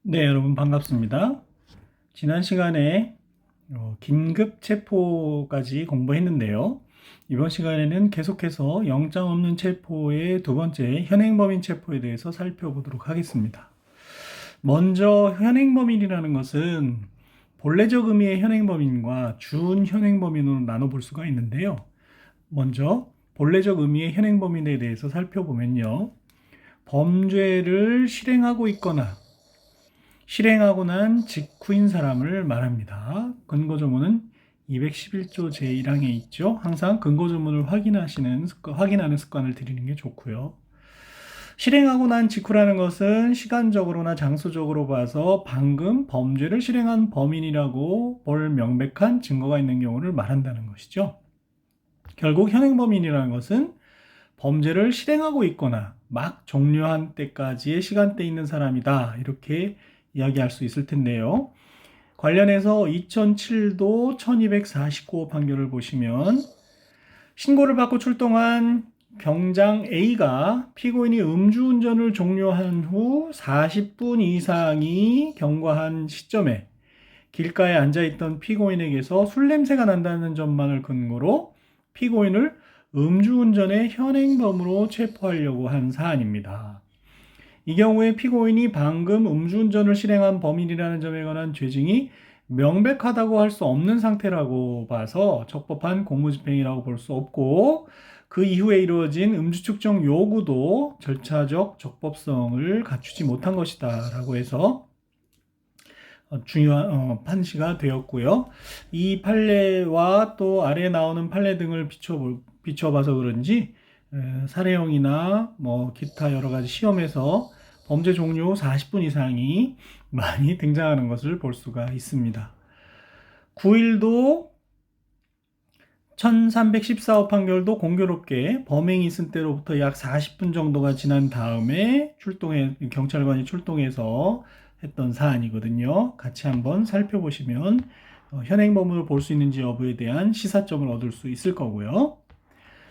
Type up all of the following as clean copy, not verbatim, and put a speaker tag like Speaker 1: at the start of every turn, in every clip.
Speaker 1: 네, 여러분 반갑습니다. 지난 시간에 긴급 체포까지 공부했는데요. 이번 시간에는 계속해서 영장 없는 체포의 두 번째 현행범인 체포에 대해서 살펴보도록 하겠습니다. 먼저 현행범인이라는 것은 본래적 의미의 현행범인과 준현행범인으로 나눠볼 수가 있는데요. 먼저 본래적 의미의 현행범인에 대해서 살펴보면요. 범죄를 실행하고 난 직후인 사람을 말합니다. 근거조문은 211조 제1항에 있죠. 항상 근거조문을 확인하는 습관을 들이는 게 좋고요. 실행하고 난 직후라는 것은 시간적으로나 장소적으로 봐서 방금 범죄를 실행한 범인이라고 볼 명백한 증거가 있는 경우를 말한다는 것이죠. 결국 현행범인이라는 것은 범죄를 실행하고 있거나 막 종료한 때까지의 시간대에 있는 사람이다. 이렇게 이야기할 수 있을 텐데요. 관련해서 2007도 1249호 판결을 보시면 신고를 받고 출동한 경장 A가 피고인이 음주운전을 종료한 후 40분 이상이 경과한 시점에 길가에 앉아있던 피고인에게서 술 냄새가 난다는 점만을 근거로 피고인을 음주운전의 현행범으로 체포하려고 한 사안입니다. 이 경우에 피고인이 방금 음주운전을 실행한 범인이라는 점에 관한 죄증이 명백하다고 할 수 없는 상태라고 봐서 적법한 공무집행이라고 볼 수 없고, 그 이후에 이루어진 음주 측정 요구도 절차적 적법성을 갖추지 못한 것이다 라고 해서 중요한 판시가 되었고요. 이 판례와 또 아래에 나오는 판례 등을 비춰봐서 그런지 사례형이나 뭐 기타 여러 가지 시험에서 범죄 종료 후 40분 이상이 많이 등장하는 것을 볼 수가 있습니다. 9일도 1314호 판결도 공교롭게 범행이 있은 때로부터 약 40분 정도가 지난 다음에 경찰관이 출동해서 했던 사안이거든요. 같이 한번 살펴보시면 현행범으로 볼 수 있는지 여부에 대한 시사점을 얻을 수 있을 거고요.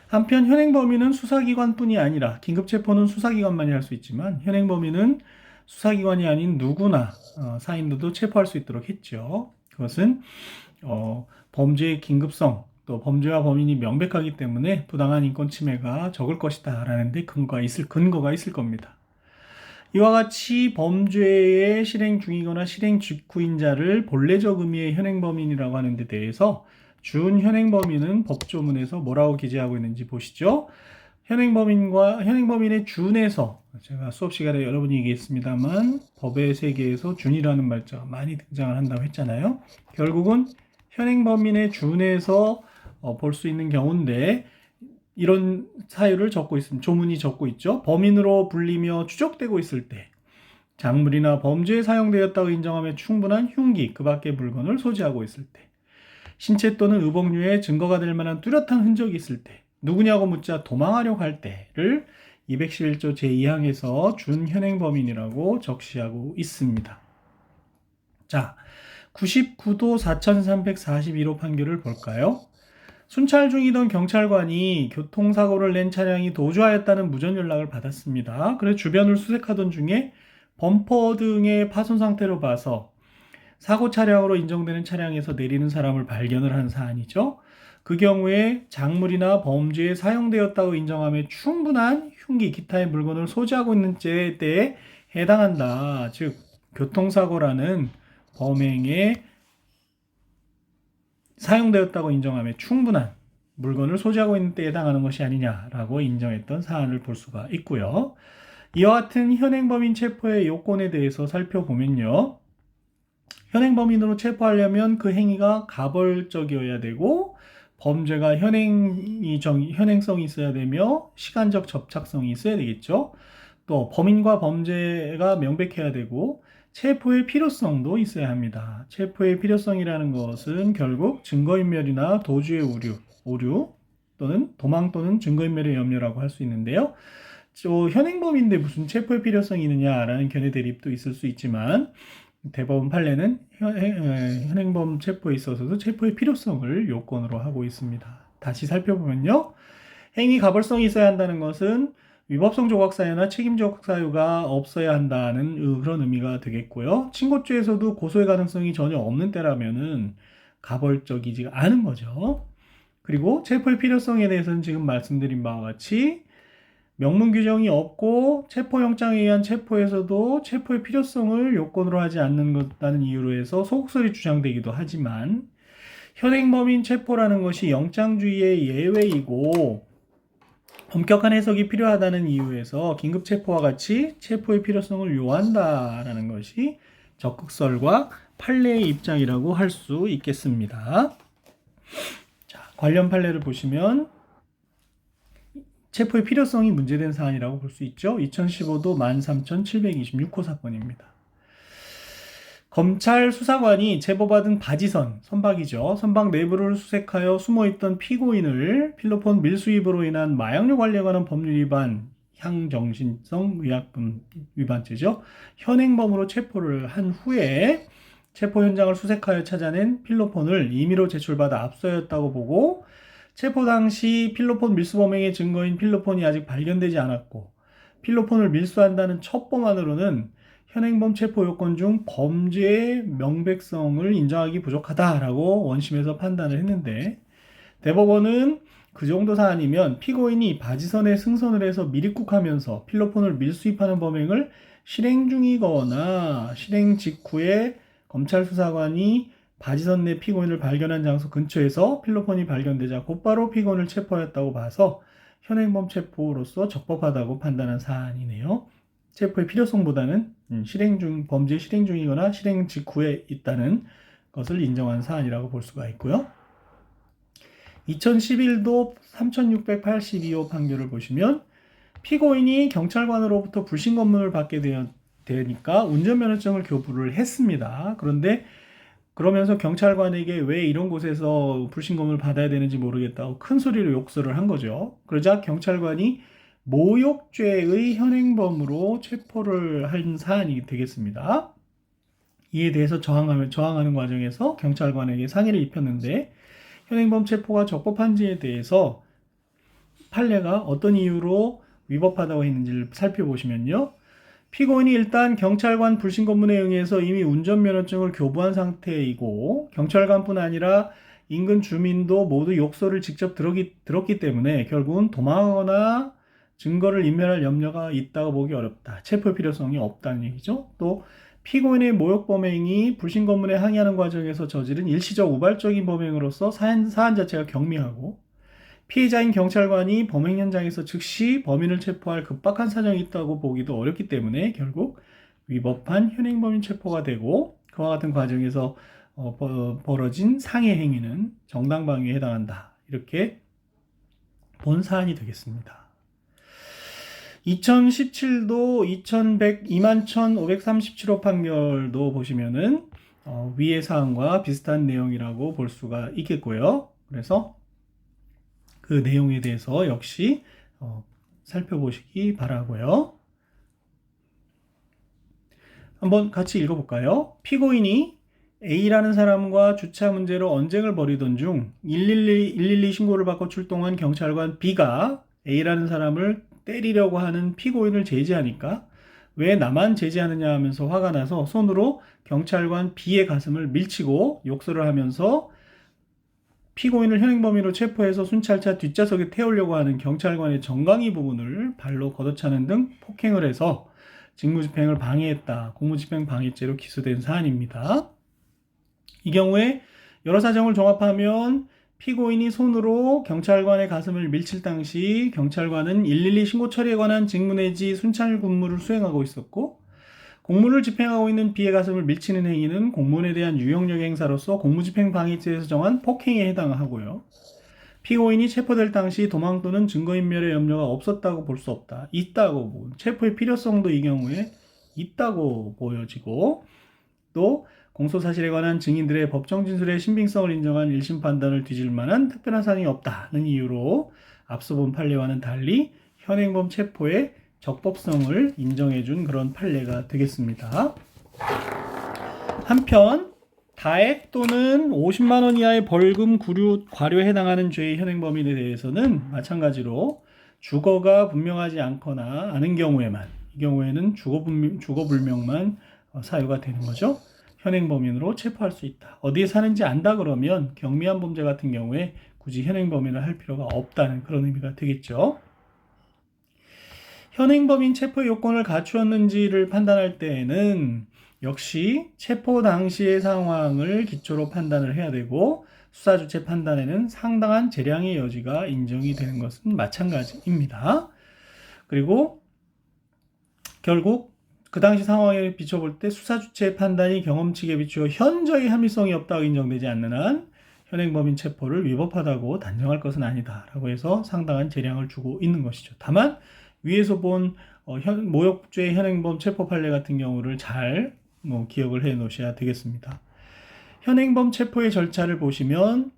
Speaker 1: 한편 현행범인은 수사기관뿐이 아니라 긴급체포는 수사기관만이 할 수 있지만 현행범인은 수사기관이 아닌 누구나 사인도도 체포할 수 있도록 했죠. 그것은 범죄의 긴급성 또 범죄와 범인이 명백하기 때문에 부당한 인권 침해가 적을 것이다 라는 데 근거가 있을 겁니다. 이와 같이 범죄의 실행 중이거나 실행 직후인자를 본래적 의미의 현행범인이라고 하는 데 대해서 준현행범인은 법조문에서 뭐라고 기재하고 있는지 보시죠. 현행범인의 준에서 제가 수업 시간에 여러 번 얘기했습니다만 법의 세계에서 준이라는 말자가 많이 등장을 한다고 했잖아요. 결국은 현행범인의 준에서 볼 수 있는 경우인데 이런 사유를 적고 있습니다. 조문이 적고 있죠. 범인으로 불리며 추적되고 있을 때 작물이나 범죄에 사용되었다고 인정하며 충분한 흉기, 그 밖의 물건을 소지하고 있을 때 신체 또는 의복류에 증거가 될 만한 뚜렷한 흔적이 있을 때 누구냐고 묻자 도망하려고 할 때를 211조 제2항에서 준현행범인이라고 적시하고 있습니다. 자, 99도 4341호 판결을 볼까요? 순찰 중이던 경찰관이 교통사고를 낸 차량이 도주하였다는 무전 연락을 받았습니다. 그래서 주변을 수색하던 중에 범퍼 등의 파손 상태로 봐서 사고 차량으로 인정되는 차량에서 내리는 사람을 발견을 한 사안이죠. 그 경우에 작물이나 범죄에 사용되었다고 인정하며 충분한 흉기, 기타의 물건을 소지하고 있는 때에 해당한다. 즉, 교통사고라는 범행에 사용되었다고 인정하며 충분한 물건을 소지하고 있는 때에 해당하는 것이 아니냐라고 인정했던 사안을 볼 수가 있고요. 이와 같은 현행범인 체포의 요건에 대해서 살펴보면요. 현행범인으로 체포하려면 그 행위가 가벌적이어야 되고 범죄가 현행성이 있어야 되며 시간적 접착성이 있어야 되겠죠. 또 범인과 범죄가 명백해야 되고 체포의 필요성도 있어야 합니다. 체포의 필요성이라는 것은 결국 증거인멸이나 도주의 오류 또는 도망 또는 증거인멸의 염려라고 할 수 있는데요. 현행범인데 무슨 체포의 필요성이 있느냐라는 견해 대립도 있을 수 있지만 대법원 판례는 현행범 체포에 있어서도 체포의 필요성을 요건으로 하고 있습니다. 다시 살펴보면요. 행위 가벌성이 있어야 한다는 것은 위법성 조각 사유나 책임 조각 사유가 없어야 한다는 그런 의미가 되겠고요. 친고죄에서도 고소의 가능성이 전혀 없는 때라면은 가벌적이지 않은 거죠. 그리고 체포의 필요성에 대해서는 지금 말씀드린 바와 같이 명문 규정이 없고 체포영장에 의한 체포에서도 체포의 필요성을 요건으로 하지 않는다는 이유로 해서 소극설이 주장되기도 하지만 현행범인 체포라는 것이 영장주의의 예외이고 엄격한 해석이 필요하다는 이유에서 긴급체포와 같이 체포의 필요성을 요한다라는 것이 적극설과 판례의 입장이라고 할 수 있겠습니다. 자, 관련 판례를 보시면 체포의 필요성이 문제된 사안이라고 볼 수 있죠. 2015도 13,726호 사건입니다. 검찰 수사관이 제보받은 바지선, 선박이죠. 선박 내부를 수색하여 숨어있던 피고인을 필로폰 밀수입으로 인한 마약류 관리에 관한 법률 위반, 향정신성 의약품 위반죄죠. 현행범으로 체포를 한 후에 체포 현장을 수색하여 찾아낸 필로폰을 임의로 제출받아 압수하였다고 보고 체포 당시 필로폰 밀수 범행의 증거인 필로폰이 아직 발견되지 않았고 필로폰을 밀수한다는 첩보만으로는 현행범 체포 요건 중 범죄의 명백성을 인정하기 부족하다라고 원심에서 판단을 했는데 대법원은 그 정도 사안이면 피고인이 바지선에 승선을 해서 밀입국하면서 필로폰을 밀수입하는 범행을 실행 중이거나 실행 직후에 검찰 수사관이 바지선 내 피고인을 발견한 장소 근처에서 필로폰이 발견되자 곧바로 피고인을 체포했다고 봐서 현행범 체포로서 적법하다고 판단한 사안이네요. 체포의 필요성보다는 범죄 실행 중이거나 실행 직후에 있다는 것을 인정한 사안이라고 볼 수가 있고요. 2011도 3682호 판결을 보시면 피고인이 경찰관으로부터 불신 검문을 받게 되니까 운전면허증을 교부를 했습니다. 그런데 그러면서 경찰관에게 왜 이런 곳에서 불신검을 받아야 되는지 모르겠다고 큰 소리로 욕설을 한 거죠. 그러자 경찰관이 모욕죄의 현행범으로 체포를 한 사안이 되겠습니다. 이에 대해서 저항하는 과정에서 경찰관에게 상해를 입혔는데 현행범 체포가 적법한지에 대해서 판례가 어떤 이유로 위법하다고 했는지를 살펴보시면요. 피고인이 일단 경찰관 불신검문에 의해서 이미 운전면허증을 교부한 상태이고 경찰관뿐 아니라 인근 주민도 모두 욕설을 직접 들었기 때문에 결국은 도망하거나 증거를 인멸할 염려가 있다고 보기 어렵다. 체포 필요성이 없다는 얘기죠. 또 피고인의 모욕 범행이 불신검문에 항의하는 과정에서 저지른 일시적 우발적인 범행으로서 사안 자체가 경미하고 피해자인 경찰관이 범행 현장에서 즉시 범인을 체포할 급박한 사정이 있다고 보기도 어렵기 때문에 결국 위법한 현행범인 체포가 되고 그와 같은 과정에서 벌어진 상해 행위는 정당방위에 해당한다. 이렇게 본 사안이 되겠습니다. 2017도 21,537호 판결도 보시면은 위의 사안과 비슷한 내용이라고 볼 수가 있겠고요. 그래서 그 내용에 대해서 역시 살펴보시기 바라고요. 한번 같이 읽어볼까요? 피고인이 A라는 사람과 주차 문제로 언쟁을 벌이던 중 112 신고를 받고 출동한 경찰관 B가 A라는 사람을 때리려고 하는 피고인을 제지하니까 왜 나만 제지하느냐 하면서 화가 나서 손으로 경찰관 B의 가슴을 밀치고 욕설을 하면서 피고인을 현행범위로 체포해서 순찰차 뒷좌석에 태우려고 하는 경찰관의 정강이 부분을 발로 걷어차는 등 폭행을 해서 직무집행을 방해했다. 공무집행 방해죄로 기소된 사안입니다. 이 경우에 여러 사정을 종합하면 피고인이 손으로 경찰관의 가슴을 밀칠 당시 경찰관은 112 신고 처리에 관한 직무 내지 순찰 군무를 수행하고 있었고 공무를 집행하고 있는 B의 가슴을 밀치는 행위는 공무원에 대한 유형력 행사로서 공무집행 방해죄에서 정한 폭행에 해당하고요. 피고인이 체포될 당시 도망 또는 증거인멸의 염려가 없었다고 볼 수 없다. 있다고 체포의 필요성도 이 경우에 있다고 보여지고 또 공소사실에 관한 증인들의 법정 진술의 신빙성을 인정한 1심 판단을 뒤질 만한 특별한 사항이 없다는 이유로 앞서 본 판례와는 달리 현행범 체포의 적법성을 인정해준 그런 판례가 되겠습니다. 한편 다액 또는 50만 원 이하의 벌금, 과료에 해당하는 죄의 현행범인에 대해서는 마찬가지로 주거가 분명하지 않거나 않은 경우에만, 이 경우에는 주거 불명만 사유가 되는 거죠. 현행범인으로 체포할 수 있다. 어디에 사는지 안다 그러면 경미한 범죄 같은 경우에 굳이 현행범인을 할 필요가 없다는 그런 의미가 되겠죠. 현행범인 체포 요건을 갖추었는지를 판단할 때에는 역시 체포 당시의 상황을 기초로 판단을 해야 되고, 수사 주체 판단에는 상당한 재량의 여지가 인정이 되는 것은 마찬가지입니다. 그리고 결국 그 당시 상황에 비춰볼 때 수사 주체의 판단이 경험치에 비추어 현저히 합리성이 없다고 인정되지 않는 한 현행범인 체포를 위법하다고 단정할 것은 아니다라고 해서 상당한 재량을 주고 있는 것이죠. 다만 위에서 본 모욕죄 현행범 체포 판례 같은 경우를 잘 기억을 해 놓으셔야 되겠습니다. 현행범 체포의 절차를 보시면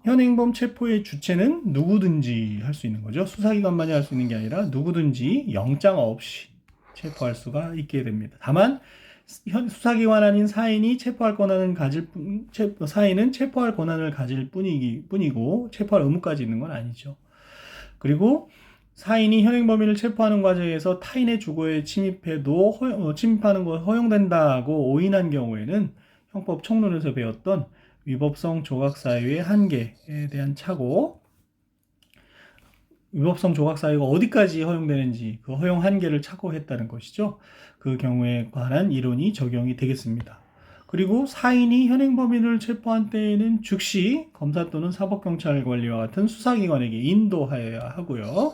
Speaker 1: 현행범 체포의 주체는 누구든지 할 수 있는 거죠. 수사기관만이 할 수 있는 게 아니라 누구든지 영장 없이 체포할 수가 있게 됩니다. 다만 수사기관 아닌 사인이 사인은 체포할 권한을 가질 뿐이고 체포할 의무까지 있는 건 아니죠. 그리고 사인이 현행범인을 체포하는 과정에서 타인의 주거에 침입하는 거 허용된다고 오인한 경우에는 형법 총론에서 배웠던 위법성 조각 사유의 한계에 대한 차고, 위법성 조각 사유가 어디까지 허용되는지 그 허용 한계를 착오했다는 것이죠. 그 경우에 관한 이론이 적용이 되겠습니다. 그리고 사인이 현행범인을 체포한 때에는 즉시 검사 또는 사법경찰관리와 같은 수사기관에게 인도하여야 하고요.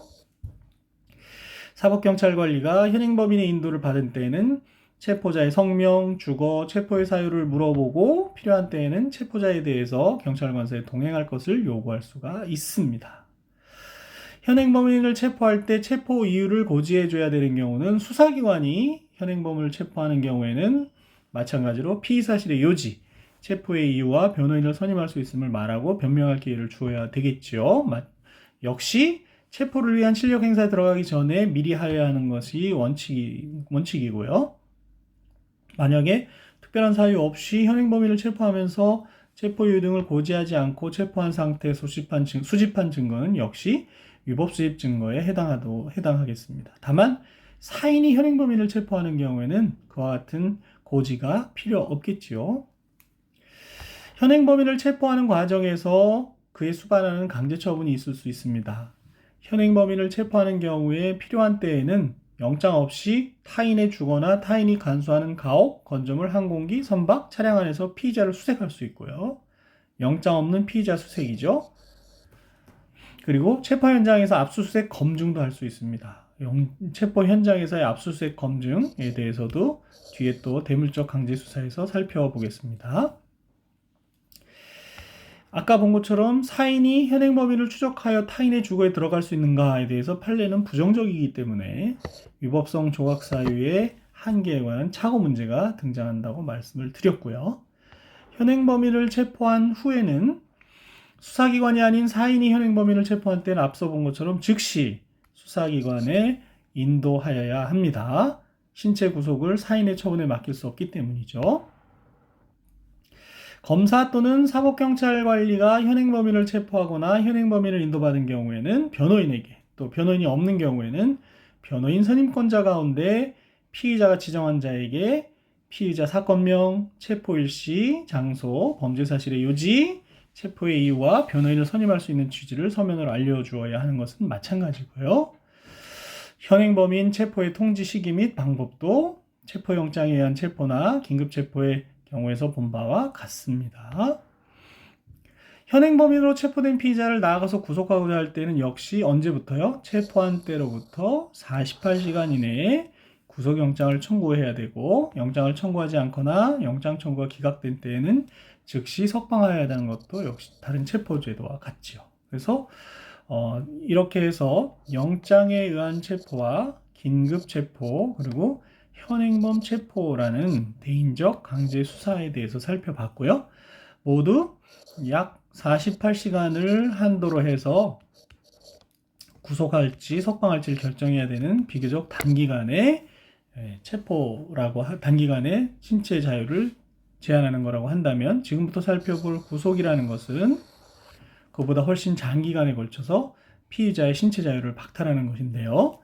Speaker 1: 사법경찰관리가 현행범인의 인도를 받은 때에는 체포자의 성명, 주거, 체포의 사유를 물어보고 필요한 때에는 체포자에 대해서 경찰관서에 동행할 것을 요구할 수가 있습니다. 현행범인을 체포할 때 체포 이유를 고지해줘야 되는 경우는 수사기관이 현행범을 체포하는 경우에는 마찬가지로 피의사실의 요지, 체포의 이유와 변호인을 선임할 수 있음을 말하고 변명할 기회를 주어야 되겠죠. 역시 체포를 위한 실력 행사에 들어가기 전에 미리 하여야 하는 것이 원칙이고요. 만약에 특별한 사유 없이 현행범인을 체포하면서 체포 이유 등을 고지하지 않고 체포한 상태에서 수집한 증거는 역시 위법 수집 증거에 해당하겠습니다. 다만 사인이 현행범인을 체포하는 경우에는 그와 같은 고지가 필요 없겠지요. 현행범인을 체포하는 과정에서 그에 수반하는 강제 처분이 있을 수 있습니다. 현행범인을 체포하는 경우에 필요한 때에는 영장 없이 타인의 주거나 타인이 간수하는 가옥, 건조물, 항공기, 선박, 차량 안에서 피의자를 수색할 수 있고요. 영장 없는 피의자 수색이죠. 그리고 체포 현장에서 압수수색 검증도 할 수 있습니다. 체포 현장에서의 압수수색 검증에 대해서도 뒤에 또 대물적 강제 수사에서 살펴보겠습니다. 아까 본 것처럼 사인이 현행범인을 추적하여 타인의 주거에 들어갈 수 있는가에 대해서 판례는 부정적이기 때문에 위법성 조각 사유의 한계에 관한 착오 문제가 등장한다고 말씀을 드렸고요. 현행범인을 체포한 후에는 수사기관이 아닌 사인이 현행범인을 체포한 때는 앞서 본 것처럼 즉시 수사기관에 인도하여야 합니다. 신체 구속을 사인의 처분에 맡길 수 없기 때문이죠. 검사 또는 사법경찰관리가 현행범인을 체포하거나 현행범인을 인도받은 경우에는 변호인에게, 또 변호인이 없는 경우에는 변호인 선임권자 가운데 피의자가 지정한 자에게 피의자 사건명, 체포 일시, 장소, 범죄 사실의 요지, 체포의 이유와 변호인을 선임할 수 있는 취지를 서면으로 알려주어야 하는 것은 마찬가지고요. 현행범인 체포의 통지 시기 및 방법도 체포영장에 의한 체포나 긴급체포의 경우에서 본 바와 같습니다. 현행범인으로 체포된 피의자를 나아가서 구속하고자 할 때는 역시 언제부터요? 체포한 때로부터 48시간 이내에 구속영장을 청구해야 되고, 영장을 청구하지 않거나 영장 청구가 기각된 때에는 즉시 석방하여야 하는 것도 역시 다른 체포제도와 같지요. 그래서 이렇게 해서 영장에 의한 체포와 긴급체포, 그리고 현행범 체포라는 대인적 강제 수사에 대해서 살펴봤고요. 모두 약 48시간을 한도로 해서 구속할지 석방할지를 결정해야 되는 비교적 단기간의 단기간의 신체 자유를 제한하는 거라고 한다면, 지금부터 살펴볼 구속이라는 것은 그보다 훨씬 장기간에 걸쳐서 피의자의 신체 자유를 박탈하는 것인데요.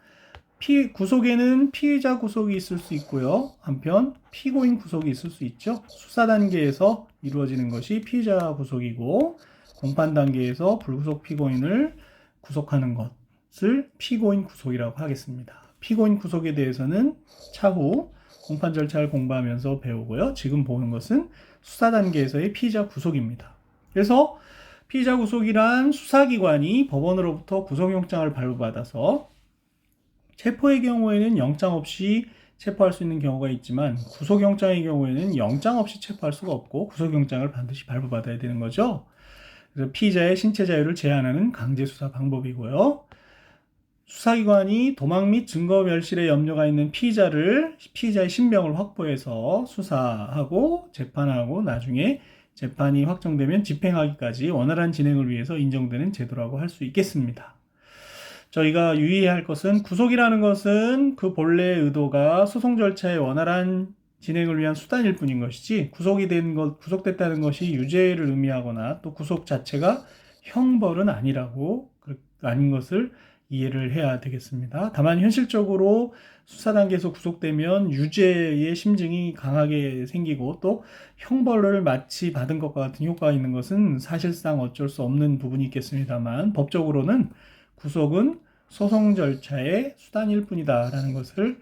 Speaker 1: 구속에는 피의자 구속이 있을 수 있고요. 한편 피고인 구속이 있을 수 있죠. 수사 단계에서 이루어지는 것이 피의자 구속이고, 공판 단계에서 불구속 피고인을 구속하는 것을 피고인 구속이라고 하겠습니다. 피고인 구속에 대해서는 차후 공판 절차를 공부하면서 배우고요. 지금 보는 것은 수사 단계에서의 피의자 구속입니다. 그래서 피의자 구속이란 수사기관이 법원으로부터 구속영장을 발부받아서, 체포의 경우에는 영장 없이 체포할 수 있는 경우가 있지만 구속영장의 경우에는 영장 없이 체포할 수가 없고 구속영장을 반드시 발부받아야 되는 거죠. 그래서 피의자의 신체 자유를 제한하는 강제수사 방법이고요. 수사기관이 도망 및 증거 멸실에 염려가 있는 피의자의 신병을 확보해서 수사하고 재판하고 나중에 재판이 확정되면 집행하기까지 원활한 진행을 위해서 인정되는 제도라고 할 수 있겠습니다. 저희가 유의해야 할 것은, 구속이라는 것은 그 본래의 의도가 소송 절차의 원활한 진행을 위한 수단일 뿐인 것이지, 구속됐다는 것이 유죄를 의미하거나 또 구속 자체가 형벌은 아닌 것을 이해를 해야 되겠습니다. 다만 현실적으로 수사 단계에서 구속되면 유죄의 심증이 강하게 생기고 또 형벌을 마치 받은 것과 같은 효과가 있는 것은 사실상 어쩔 수 없는 부분이 있겠습니다만, 법적으로는 구속은 소송 절차의 수단일 뿐이다라는 것을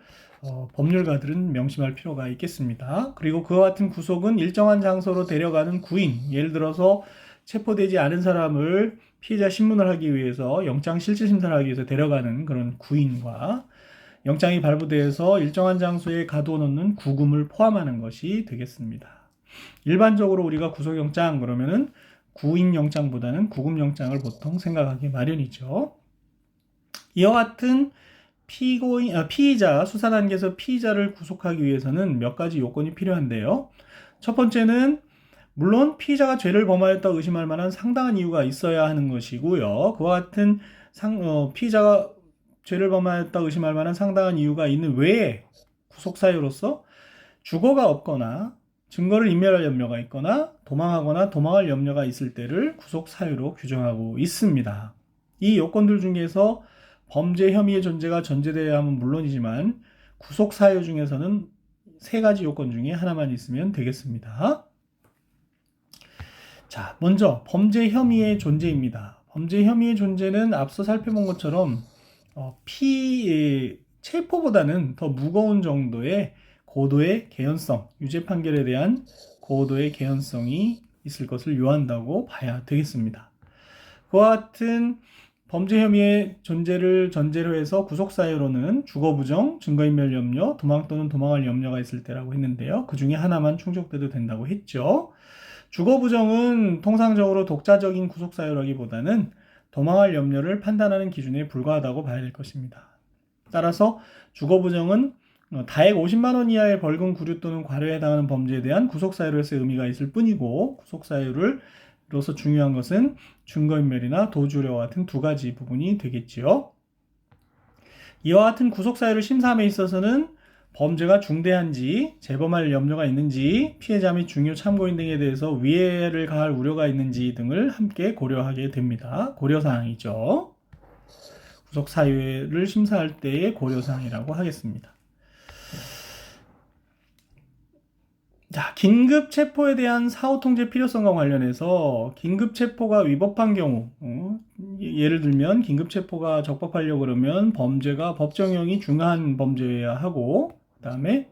Speaker 1: 법률가들은 명심할 필요가 있겠습니다. 그리고 그와 같은 구속은 일정한 장소로 데려가는 구인, 예를 들어서 체포되지 않은 사람을 피해자 신문을 하기 위해서 영장 실질 심사를 하기 위해서 데려가는 그런 구인과 영장이 발부돼서 일정한 장소에 가둬놓는 구금을 포함하는 것이 되겠습니다. 일반적으로 우리가 구속영장 그러면은 구인영장보다는 구금영장을 보통 생각하기 마련이죠. 이와 같은 피의자, 수사 단계에서 피의자를 구속하기 위해서는 몇 가지 요건이 필요한데요. 첫 번째는 물론 피의자가 죄를 범하였다 의심할 만한 상당한 이유가 있어야 하는 것이고요. 그와 같은 피의자가 죄를 범하였다 의심할 만한 상당한 이유가 있는 외에 구속 사유로서 주거가 없거나 증거를 인멸할 염려가 있거나 도망하거나 도망할 염려가 있을 때를 구속 사유로 규정하고 있습니다. 이 요건들 중에서 범죄 혐의의 존재가 전제되어야 하면 물론이지만 구속 사유 중에서는 세 가지 요건 중에 하나만 있으면 되겠습니다. 자, 먼저 범죄 혐의의 존재입니다. 범죄 혐의의 존재는 앞서 살펴본 것처럼 체포보다는 더 무거운 정도의 고도의 개연성, 유죄 판결에 대한 고도의 개연성이 있을 것을 요한다고 봐야 되겠습니다. 그와 같은 범죄 혐의의 존재를 전제로 해서 구속 사유로는 주거 부정, 증거인멸 염려, 도망 또는 도망할 염려가 있을 때라고 했는데요. 그 중에 하나만 충족돼도 된다고 했죠. 주거 부정은 통상적으로 독자적인 구속 사유라기보다는 도망할 염려를 판단하는 기준에 불과하다고 봐야 될 것입니다. 따라서 주거 부정은 다액 50만 원 이하의 벌금, 구류 또는 과료에 해당하는 범죄에 대한 구속 사유로서의 의미가 있을 뿐이고, 구속 사유로서 중요한 것은 증거인멸이나 도주우려와 같은 두 가지 부분이 되겠지요. 이와 같은 구속 사유를 심사함에 있어서는 범죄가 중대한지, 재범할 염려가 있는지, 피해자 및 중요 참고인 등에 대해서 위해를 가할 우려가 있는지 등을 함께 고려하게 됩니다. 고려사항이죠. 구속 사유를 심사할 때의 고려사항이라고 하겠습니다. 자, 긴급 체포에 대한 사후 통제 필요성과 관련해서 긴급 체포가 위법한 경우, 예를 들면 긴급 체포가 적법하려고 그러면 범죄가 법정형이 중한 범죄여야 하고, 그 다음에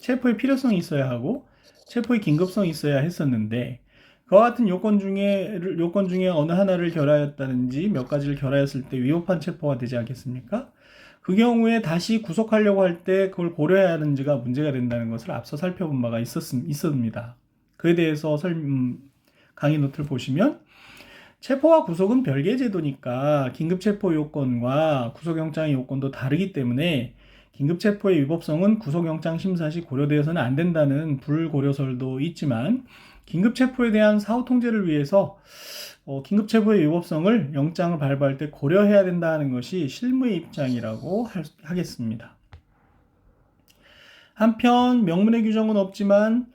Speaker 1: 체포의 필요성이 있어야 하고, 체포의 긴급성이 있어야 했었는데, 그와 같은 요건 중에 어느 하나를 결하였다든지 몇 가지를 결하였을 때 위법한 체포가 되지 않겠습니까? 그 경우에 다시 구속하려고 할 때 그걸 고려해야 하는지가 문제가 된다는 것을 앞서 살펴본 바가 있었습니다. 그에 대해서 강의 노트를 보시면, 체포와 구속은 별개의 제도니까 긴급체포 요건과 구속영장의 요건도 다르기 때문에 긴급체포의 위법성은 구속영장 심사 시 고려되어서는 안 된다는 불고려설도 있지만, 긴급체포에 대한 사후 통제를 위해서 긴급체포의 위법성을 영장을 발부할 때 고려해야 된다는 것이 실무의 입장이라고 하겠습니다. 한편 명문의 규정은 없지만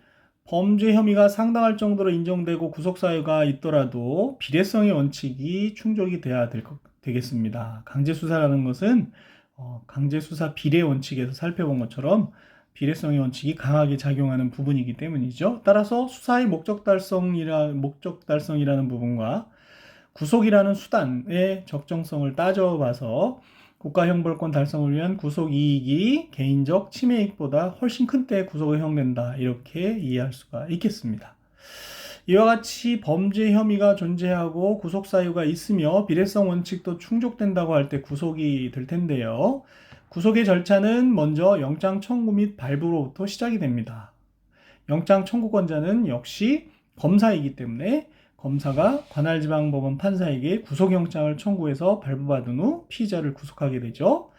Speaker 1: 범죄 혐의가 상당할 정도로 인정되고 구속 사유가 있더라도 비례성의 원칙이 충족이 돼야 되겠습니다. 강제수사라는 것은 강제수사 비례 원칙에서 살펴본 것처럼 비례성의 원칙이 강하게 작용하는 부분이기 때문이죠. 따라서 수사의 목적 달성이라는 부분과 구속이라는 수단의 적정성을 따져봐서 국가형벌권 달성을 위한 구속 이익이 개인적 침해 이익보다 훨씬 큰 때 구속을 형된다, 이렇게 이해할 수가 있겠습니다. 이와 같이 범죄 혐의가 존재하고 구속 사유가 있으며 비례성 원칙도 충족된다고 할 때 구속이 될 텐데요. 구속의 절차는 먼저 영장 청구 및 발부로부터 시작이 됩니다. 영장 청구권자는 역시 검사이기 때문에 검사가 관할지방법원 판사에게 구속영장을 청구해서 발부받은 후 피의자를 구속하게 되죠.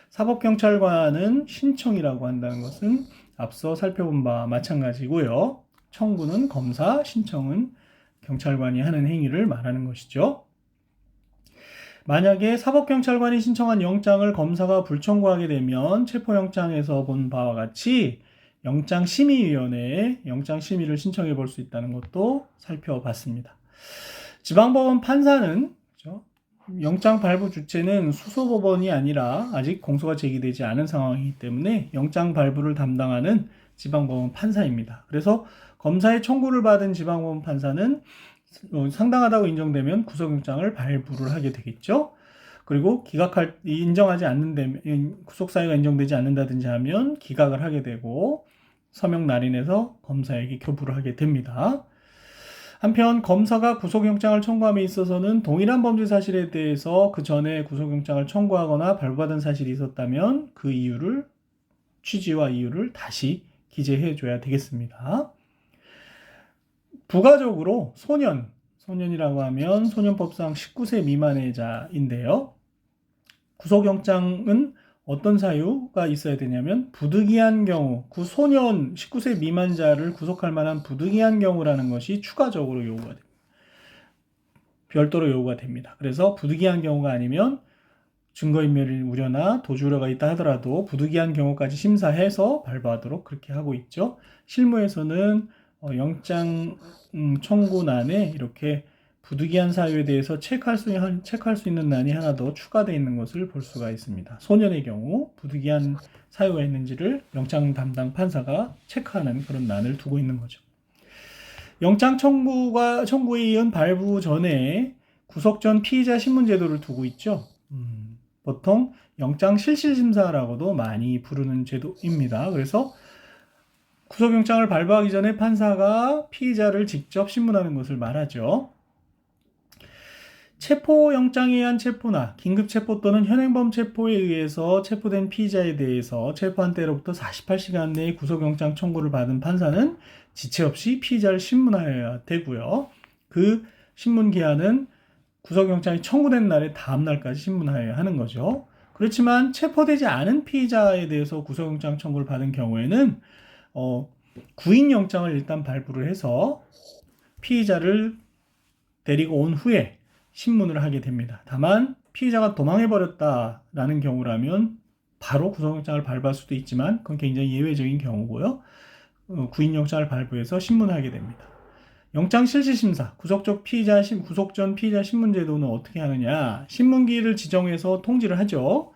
Speaker 1: 사법경찰관은 신청이라고 한다는 것은 앞서 살펴본 바와 마찬가지고요. 청구는 검사, 신청은 경찰관이 하는 행위를 말하는 것이죠. 만약에 사법경찰관이 신청한 영장을 검사가 불청구하게 되면 체포영장에서 본 바와 같이 영장심의위원회에 영장심의를 신청해 볼 수 있다는 것도 살펴봤습니다. 지방법원 판사는 영장 발부 주체는 수소법원이 아니라 아직 공소가 제기되지 않은 상황이기 때문에 영장 발부를 담당하는 지방법원 판사입니다. 그래서 검사의 청구를 받은 지방법원 판사는 상당하다고 인정되면 구속영장을 발부를 하게 되겠죠. 그리고 인정하지 않는다면, 구속사유가 인정되지 않는다든지 하면 기각을 하게 되고 서명 날인해서 검사에게 교부를 하게 됩니다. 한편 검사가 구속영장을 청구함에 있어서는 동일한 범죄 사실에 대해서 그 전에 구속영장을 청구하거나 발부받은 사실이 있었다면 그 취지와 이유를 다시 기재해 줘야 되겠습니다. 부가적으로 소년이라고 하면 소년법상 19세 미만의 자인데요. 구속영장은 어떤 사유가 있어야 되냐면 부득이한 경우, 소년 19세 미만자를 구속할 만한 부득이한 경우라는 것이 추가적으로 요구가 됩니다. 별도로 요구가 됩니다. 그래서 부득이한 경우가 아니면 증거인멸 우려나 도주 우려가 있다 하더라도 부득이한 경우까지 심사해서 발부하도록 그렇게 하고 있죠. 실무에서는 영장 청구란에 이렇게 부득이한 사유에 대해서 체크할 수 있는 난이 하나 더 추가되어 있는 것을 볼 수가 있습니다. 소년의 경우 부득이한 사유가 있는지를 영장 담당 판사가 체크하는 그런 난을 두고 있는 거죠. 영장 청구에 이은 발부 전에 구속 전 피의자 신문 제도를 두고 있죠. 보통 영장 실질심사라고도 많이 부르는 제도입니다. 그래서 구속영장을 발부하기 전에 판사가 피의자를 직접 신문하는 것을 말하죠. 체포영장에 의한 체포나 긴급체포 또는 현행범 체포에 의해서 체포된 피의자에 대해서 체포한 때로부터 48시간 내에 구속영장 청구를 받은 판사는 지체 없이 피의자를 신문하여야 되고요. 그 신문 기한은 구속영장이 청구된 날의 다음 날까지 신문하여야 하는 거죠. 그렇지만 체포되지 않은 피의자에 대해서 구속영장 청구를 받은 경우에는 구인영장을 일단 발부를 해서 피의자를 데리고 온 후에 신문을 하게 됩니다. 다만 피의자가 도망해버렸다라는 경우라면 바로 구속영장을 발부할 수도 있지만 그건 굉장히 예외적인 경우고요. 구인영장을 발부해서 신문하게 됩니다. 영장실질심사, 구속 전 피의자 신문제도는 어떻게 하느냐? 신문기일을 지정해서 통지를 하죠.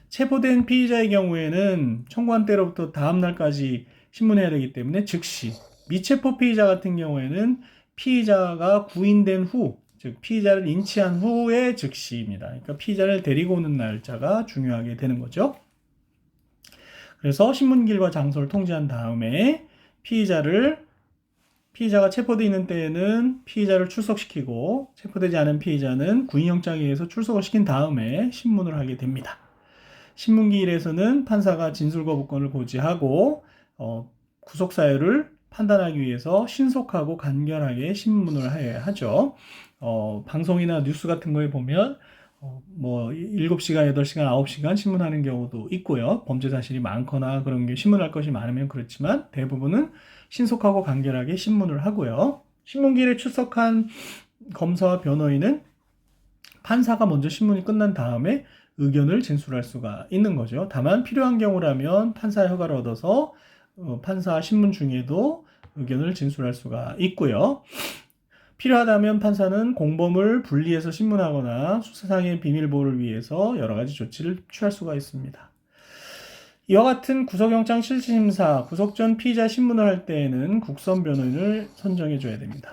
Speaker 1: 체포된 피의자의 경우에는 청구한 때로부터 다음 날까지 신문해야 되기 때문에 즉시, 미체포 피의자 같은 경우에는 피의자가 구인된 후, 즉 피의자를 인치한 후에 즉시입니다. 그러니까 피의자를 데리고 오는 날짜가 중요하게 되는 거죠. 그래서 신문기일과 장소를 통지한 다음에 피의자가 체포되어 있는 때에는 피의자를 출석시키고 체포되지 않은 피의자는 구인영장에 의해서 출석을 시킨 다음에 신문을 하게 됩니다. 신문기일에서는 판사가 진술거부권을 고지하고 구속사유를 판단하기 위해서 신속하고 간결하게 신문을 해야 하죠. 방송이나 뉴스 같은 거에 보면 7시간, 8시간, 9시간 신문하는 경우도 있고요. 범죄 사실이 많거나 그런 게 신문할 것이 많으면 그렇지만 대부분은 신속하고 간결하게 신문을 하고요. 신문기일에 출석한 검사와 변호인은 판사가 먼저 신문이 끝난 다음에 의견을 진술할 수가 있는 거죠. 다만 필요한 경우라면 판사의 허가를 얻어서 판사 신문 중에도 의견을 진술할 수가 있고요. 필요하다면 판사는 공범을 분리해서 신문하거나 수사상의 비밀보호를 위해서 여러 가지 조치를 취할 수가 있습니다. 이와 같은 구속영장 실질심사, 구속 전 피의자 신문을 할 때에는 국선 변호인을 선정해 줘야 됩니다.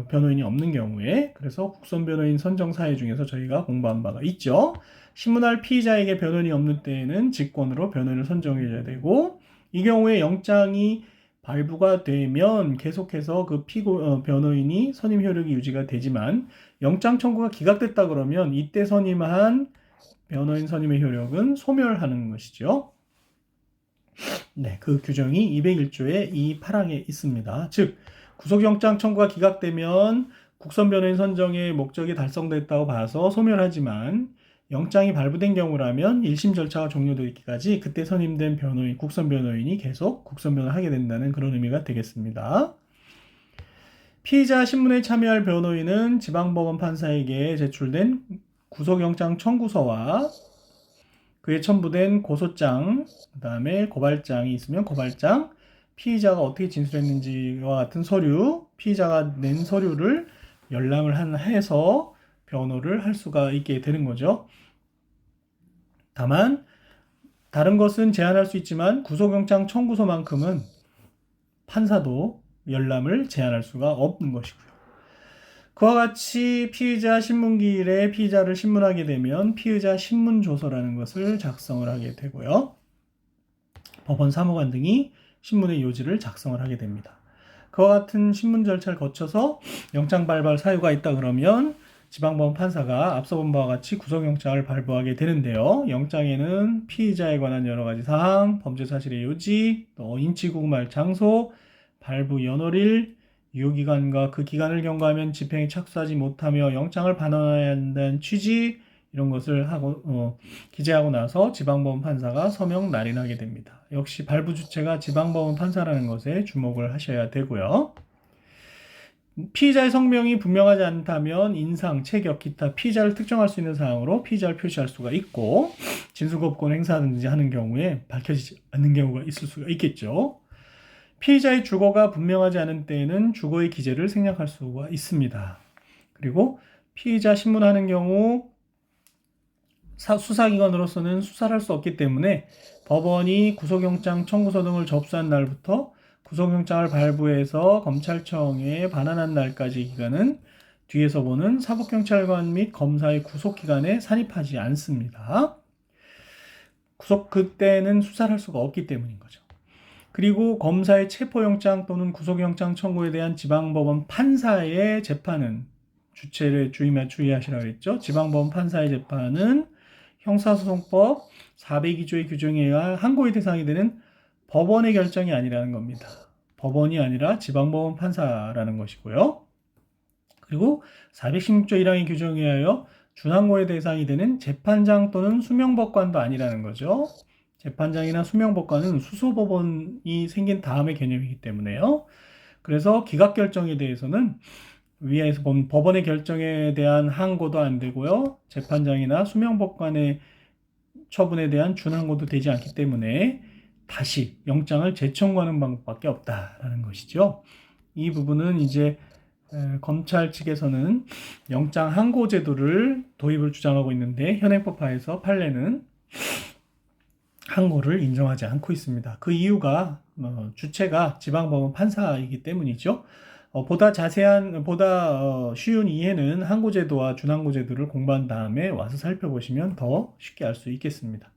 Speaker 1: 변호인이 없는 경우에. 그래서 국선 변호인 선정 사회 중에서 저희가 공부한 바가 있죠. 신문할 피의자에게 변호인이 없는 때에는 직권으로 변호인을 선정해 줘야 되고, 이 경우에 영장이 발부가 되면 계속해서 그 변호인이 선임 효력이 유지가 되지만, 영장 청구가 기각됐다 그러면 이때 선임한 변호인 선임의 효력은 소멸하는 것이죠. 네, 그 규정이 201조의 이 8항에 있습니다. 즉, 구속영장 청구가 기각되면 국선 변호인 선정의 목적이 달성됐다고 봐서 소멸하지만, 영장이 발부된 경우라면 1심 절차가 종료되기까지 그때 선임된 변호인, 국선 변호인이 계속 국선 변호를 하게 된다는 그런 의미가 되겠습니다. 피의자 신문에 참여할 변호인은 지방법원 판사에게 제출된 구속영장 청구서와 그에 첨부된 고소장, 그 다음에 고발장이 있으면 고발장, 피의자가 어떻게 진술했는지와 같은 서류, 피의자가 낸 서류를 열람을 해서 변호를 할 수가 있게 되는 거죠. 다만 다른 것은 제한할 수 있지만 구속영장 청구서만큼은 판사도 열람을 제한할 수가 없는 것이고요. 그와 같이 피의자 신문기일에 피의자를 신문하게 되면 피의자 신문조서라는 것을 작성을 하게 되고요. 법원 사무관 등이 신문의 요지를 작성을 하게 됩니다. 그와 같은 신문 절차를 거쳐서 영장 발부할 사유가 있다 그러면 지방법원 판사가 앞서 본 바와 같이 구속영장을 발부하게 되는데요. 영장에는 피의자에 관한 여러 가지 사항, 범죄 사실의 요지, 또 인치 구금할 장소, 발부 연월일, 유효기간과 그 기간을 경과하면 집행에 착수하지 못하며 영장을 반환해야 한다는 취지, 이런 것을 기재하고 나서 지방법원 판사가 서명 날인하게 됩니다. 역시 발부 주체가 지방법원 판사라는 것에 주목을 하셔야 되고요. 피의자의 성명이 분명하지 않다면 인상, 체격, 기타 피의자를 특정할 수 있는 사항으로 피의자를 표시할 수가 있고, 진술거부권을 행사하든지 하는 경우에 밝혀지지 않는 경우가 있을 수가 있겠죠. 피의자의 주거가 분명하지 않은 때에는 주거의 기재를 생략할 수가 있습니다. 그리고 피의자 신문하는 경우 수사기관으로서는 수사를 할 수 없기 때문에 법원이 구속영장 청구서 등을 접수한 날부터 구속영장을 발부해서 검찰청에 반환한 날까지 기간은 뒤에서 보는 사법경찰관 및 검사의 구속기간에 산입하지 않습니다. 그때는 수사를 할 수가 없기 때문인 거죠. 그리고 검사의 체포영장 또는 구속영장 청구에 대한 지방법원 판사의 재판은 주체를 주의하시라고 했죠. 지방법원 판사의 재판은 형사소송법 402조의 규정에 의한 항고의 대상이 되는 법원의 결정이 아니라는 겁니다. 법원이 아니라 지방법원 판사라는 것이고요. 그리고 416조 1항의 규정에 의하여 준항고의 대상이 되는 재판장 또는 수명법관도 아니라는 거죠. 재판장이나 수명법관은 수소법원이 생긴 다음의 개념이기 때문에요. 그래서 기각결정에 대해서는 위에서 본 법원의 결정에 대한 항고도 안 되고요. 재판장이나 수명법관의 처분에 대한 준항고도 되지 않기 때문에 다시 영장을 재청구하는 방법밖에 없다라는 것이죠. 이 부분은 이제 검찰 측에서는 영장 항고 제도를 도입을 주장하고 있는데 현행법하에서 판례는 항고를 인정하지 않고 있습니다. 그 이유가 주체가 지방법원 판사이기 때문이죠. 보다 쉬운 이해는 항고제도와 준항고제도를 공부한 다음에 와서 살펴보시면 더 쉽게 알 수 있겠습니다.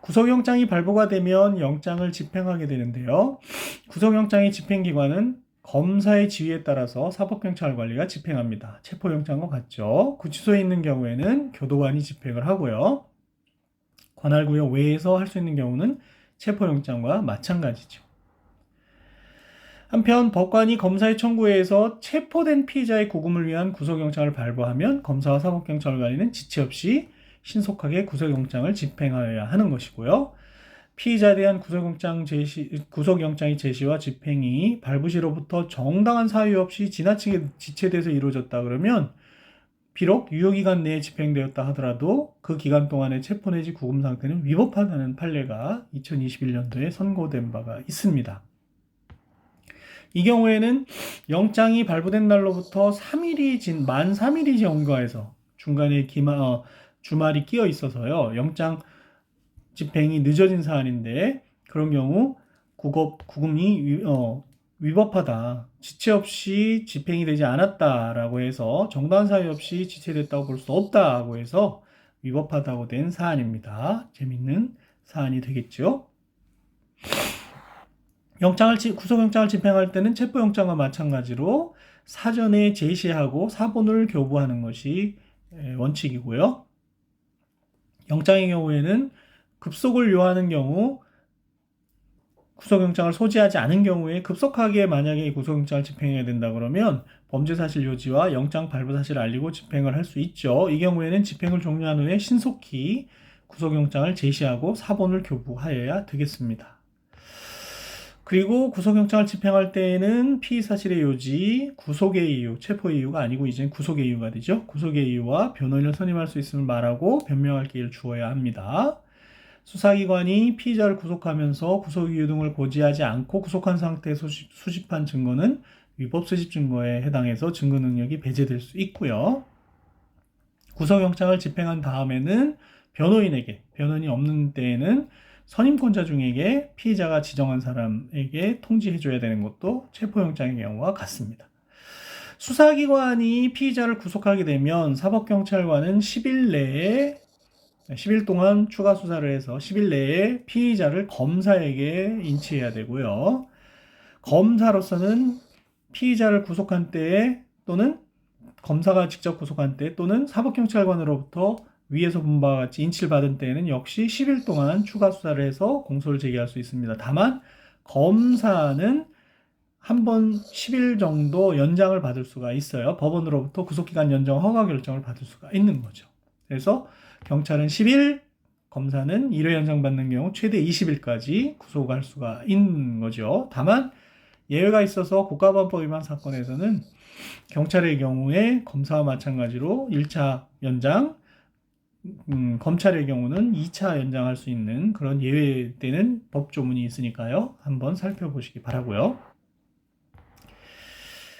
Speaker 1: 구속영장이 발부가 되면 영장을 집행하게 되는데요. 구속영장의 집행기관은 검사의 지휘에 따라서 사법경찰관리가 집행합니다. 체포영장과 같죠. 구치소에 있는 경우에는 교도관이 집행을 하고요. 관할구역 외에서 할 수 있는 경우는 체포영장과 마찬가지죠. 한편 법관이 검사의 청구에 의해서 체포된 피의자의 구금을 위한 구속영장을 발부하면 검사와 사법경찰관리는 지체 없이 신속하게 구속영장을 집행하여야 하는 것이고요. 피의자에 대한 구속영장의 제시와 집행이 발부 시로부터 정당한 사유 없이 지나치게 지체돼서 이루어졌다 그러면 비록 유효기간 내에 집행되었다 하더라도 그 기간 동안의 체포 내지 구금 상태는 위법하다는 판례가 2021년도에 선고된 바가 있습니다. 이 경우에는 영장이 발부된 날로부터 3일이 만 3일이 경과해서 중간에 주말이 끼어 있어서요. 영장 집행이 늦어진 사안인데 그런 경우 구금이 위법하다. 지체 없이 집행이 되지 않았다라고 해서 정당한 사유 없이 지체됐다고 볼 수 없다고 해서 위법하다고 된 사안입니다. 재밌는 사안이 되겠죠. 구속영장을 집행할 때는 체포영장과 마찬가지로 사전에 제시하고 사본을 교부하는 것이 원칙이고요. 영장의 경우에는 급속을 요하는 경우 구속영장을 소지하지 않은 경우에 급속하게 만약에 구속영장을 집행해야 된다 그러면 범죄사실 요지와 영장 발부 사실을 알리고 집행을 할 수 있죠. 이 경우에는 집행을 종료한 후에 신속히 구속영장을 제시하고 사본을 교부하여야 되겠습니다. 그리고 구속영장을 집행할 때에는 피의사실의 요지, 구속의 이유, 체포의 이유가 아니고 이제 구속의 이유가 되죠. 구속의 이유와 변호인을 선임할 수 있음을 말하고 변명할 기회를 주어야 합니다. 수사기관이 피의자를 구속하면서 구속 이유 등을 고지하지 않고 구속한 상태에서 수집한 증거는 위법 수집 증거에 해당해서 증거 능력이 배제될 수 있고요. 구속영장을 집행한 다음에는 변호인이 없는 때에는 선임권자 중에게 피의자가 지정한 사람에게 통지해줘야 되는 것도 체포영장의 경우와 같습니다. 수사기관이 피의자를 구속하게 되면 사법경찰관은 10일 동안 추가 수사를 해서 10일 내에 피의자를 검사에게 인치해야 되고요. 검사로서는 피의자를 구속한 때에 또는 검사가 직접 구속한 때 또는 사법경찰관으로부터 위에서 본 바와 같이 인치를 받은 때에는 역시 10일 동안 추가 수사를 해서 공소를 제기할 수 있습니다. 다만 검사는 한 번 10일 정도 연장을 받을 수가 있어요. 법원으로부터 구속기간 연장 허가 결정을 받을 수가 있는 거죠. 그래서 경찰은 10일, 검사는 1회 연장받는 경우 최대 20일까지 구속할 수가 있는 거죠. 다만 예외가 있어서 국가보안법 위반 사건에서는 경찰의 경우에 검사와 마찬가지로 1차 연장, 검찰의 경우는 2차 연장할 수 있는 그런 예외되는 법조문이 있으니까요. 한번 살펴보시기 바라고요.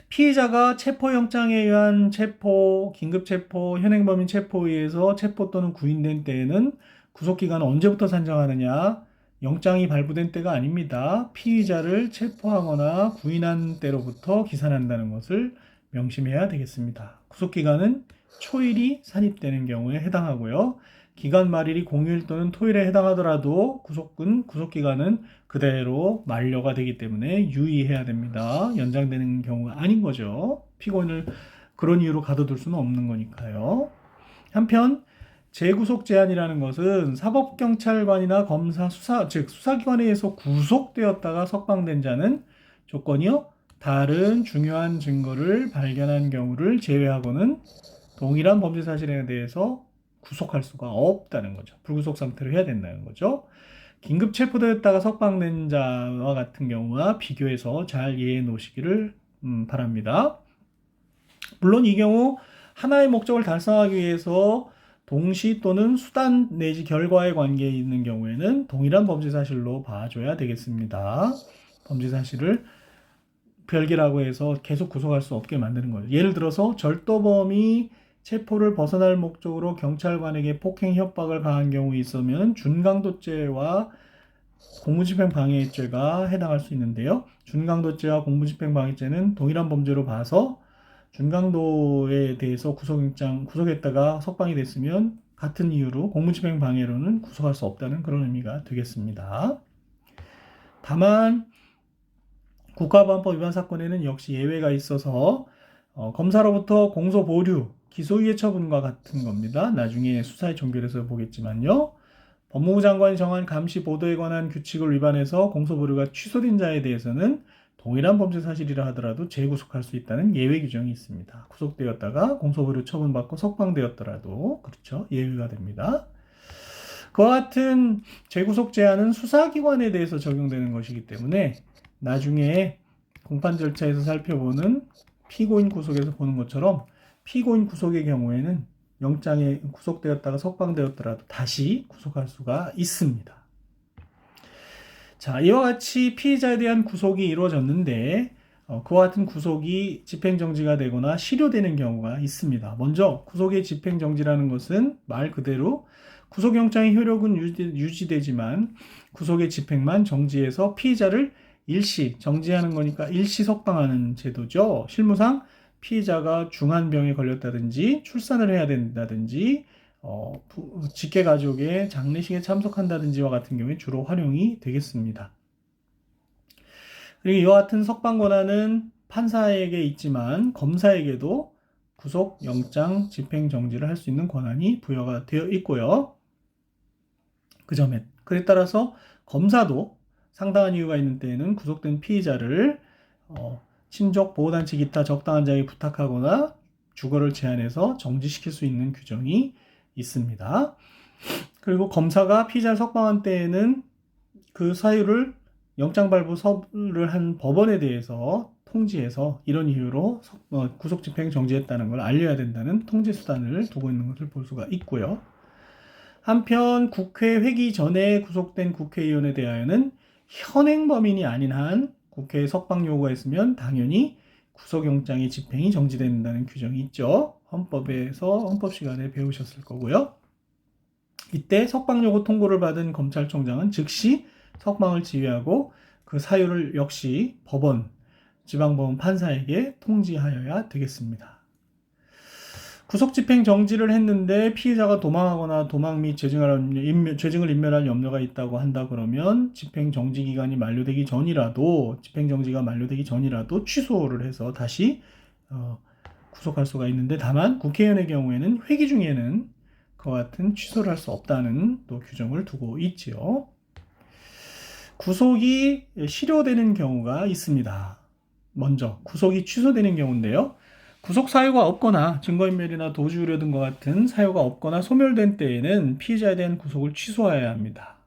Speaker 1: 피의자가 체포영장에 의한 체포, 긴급체포, 현행범인 체포에 의해서 체포 또는 구인된 때에는 구속기간을 언제부터 산정하느냐? 영장이 발부된 때가 아닙니다. 피의자를 체포하거나 구인한 때로부터 기산한다는 것을 명심해야 되겠습니다. 구속기간은 초일이 산입되는 경우에 해당하고요. 기간 말일이 공휴일 또는 토일에 해당하더라도 구속기간은 그대로 만료가 되기 때문에 유의해야 됩니다. 연장되는 경우가 아닌 거죠. 피고인을 그런 이유로 가둬둘 수는 없는 거니까요. 한편 재구속 제한이라는 것은 사법경찰관이나 검사, 수사기관에 의해서 구속되었다가 석방된 자는 조건이요. 다른 중요한 증거를 발견한 경우를 제외하고는 동일한 범죄 사실에 대해서 구속할 수가 없다는 거죠. 불구속 상태로 해야 된다는 거죠. 긴급 체포되었다가 석방된 자와 같은 경우와 비교해서 잘 이해해 놓으시기를 바랍니다. 물론 이 경우 하나의 목적을 달성하기 위해서 동시 또는 수단 내지 결과의 관계에 있는 경우에는 동일한 범죄 사실로 봐줘야 되겠습니다. 범죄 사실을 별개라고 해서 계속 구속할 수 없게 만드는 거예요. 예를 들어서 절도범이 체포를 벗어날 목적으로 경찰관에게 폭행 협박을 가한 경우에 있으면 준강도죄와 공무집행방해죄가 해당할 수 있는데요. 준강도죄와 공무집행방해죄는 동일한 범죄로 봐서 준강도에 대해서 구속했다가 석방이 됐으면 같은 이유로 공무집행방해로는 구속할 수 없다는 그런 의미가 되겠습니다. 다만 국가보안법 위반 사건에는 역시 예외가 있어서 검사로부터 공소 보류, 기소유예 처분과 같은 겁니다. 나중에 수사의 종결에서 보겠지만요. 법무부 장관이 정한 감시 보도에 관한 규칙을 위반해서 공소 보류가 취소된 자에 대해서는 동일한 범죄 사실이라 하더라도 재구속할 수 있다는 예외 규정이 있습니다. 구속되었다가 공소 보류 처분받고 석방되었더라도 그렇죠. 예외가 됩니다. 그와 같은 재구속 제한은 수사기관에 대해서 적용되는 것이기 때문에 나중에 공판 절차에서 살펴보는 피고인 구속에서 보는 것처럼 피고인 구속의 경우에는 영장에 구속되었다가 석방되었더라도 다시 구속할 수가 있습니다. 자, 이와 같이 피의자에 대한 구속이 이루어졌는데 그와 같은 구속이 집행정지가 되거나 실효되는 경우가 있습니다. 먼저 구속의 집행정지라는 것은 말 그대로 구속영장의 효력은 유지되지만 구속의 집행만 정지해서 피의자를 일시 정지하는 거니까 일시 석방하는 제도죠. 실무상 피의자가 중한 병에 걸렸다든지 출산을 해야 된다든지 직계가족의 장례식에 참석한다든지와 같은 경우에 주로 활용이 되겠습니다. 그리고 이와 같은 석방 권한은 판사에게 있지만 검사에게도 구속영장 집행정지를 할 수 있는 권한이 부여가 되어 있고요. 그에 따라서 검사도 상당한 이유가 있는 때에는 구속된 피의자를 친족, 보호단체 기타 적당한 자에게 부탁하거나 주거를 제한해서 정지시킬 수 있는 규정이 있습니다. 그리고 검사가 피의자를 석방한 때에는 그 사유를 영장 발부 서류를 한 법원에 대해서 통지해서 이런 이유로 구속 집행 정지했다는 걸 알려야 된다는 통지 수단을 두고 있는 것을 볼 수가 있고요. 한편 국회 회기 전에 구속된 국회의원에 대하여는 현행 범인이 아닌 한 국회에 석방 요구가 있으면 당연히 구속영장의 집행이 정지된다는 규정이 있죠. 헌법 시간에 배우셨을 거고요. 이때 석방 요구 통보를 받은 검찰총장은 즉시 석방을 지휘하고 그 사유를 역시 지방법원 판사에게 통지하여야 되겠습니다. 구속집행 정지를 했는데 피해자가 도망하거나 도망 및 죄증을 인멸할 염려가 있다고 한다 그러면 집행정지가 만료되기 전이라도 취소를 해서 다시 구속할 수가 있는데 다만 국회의원의 경우에는 회기 중에는 그와 같은 취소를 할 수 없다는 또 규정을 두고 있지요. 구속이 실효되는 경우가 있습니다. 먼저 구속이 취소되는 경우인데요. 구속 사유가 없거나 증거인멸이나 도주 우려 등과 같은 사유가 없거나 소멸된 때에는 피의자에 대한 구속을 취소해야 합니다.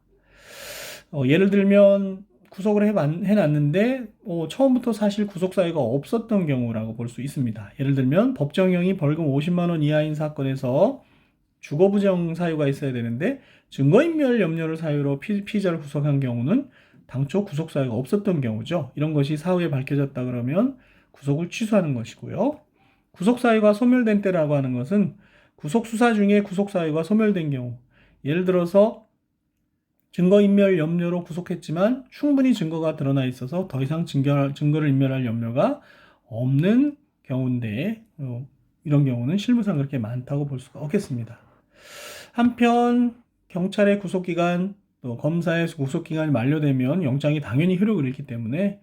Speaker 1: 예를 들면 구속을 해놨는데 처음부터 사실 구속 사유가 없었던 경우라고 볼 수 있습니다. 예를 들면 법정형이 벌금 50만 원 이하인 사건에서 주거부정 사유가 있어야 되는데 증거인멸 염려를 사유로 피의자를 구속한 경우는 당초 구속 사유가 없었던 경우죠. 이런 것이 사후에 밝혀졌다 그러면 구속을 취소하는 것이고요. 구속 사유가 소멸된 때라고 하는 것은 구속 수사 중에 구속 사유가 소멸된 경우, 예를 들어서 증거인멸 염려로 구속했지만 충분히 증거가 드러나 있어서 더 이상 증거를 인멸할 염려가 없는 경우인데 이런 경우는 실무상 그렇게 많다고 볼 수가 없겠습니다. 한편 경찰의 구속기간, 또 검사의 구속기간이 만료되면 영장이 당연히 효력을 잃기 때문에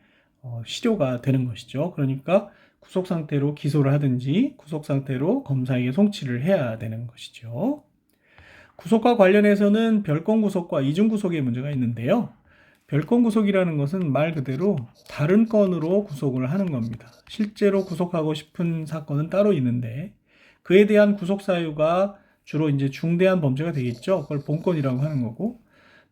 Speaker 1: 실효가 되는 것이죠. 그러니까 구속 상태로 기소를 하든지 구속 상태로 검사에게 송치를 해야 되는 것이죠. 구속과 관련해서는 별건 구속과 이중 구속의 문제가 있는데요. 별건 구속이라는 것은 말 그대로 다른 건으로 구속을 하는 겁니다. 실제로 구속하고 싶은 사건은 따로 있는데 그에 대한 구속 사유가 주로 이제 중대한 범죄가 되겠죠. 그걸 본건이라고 하는 거고,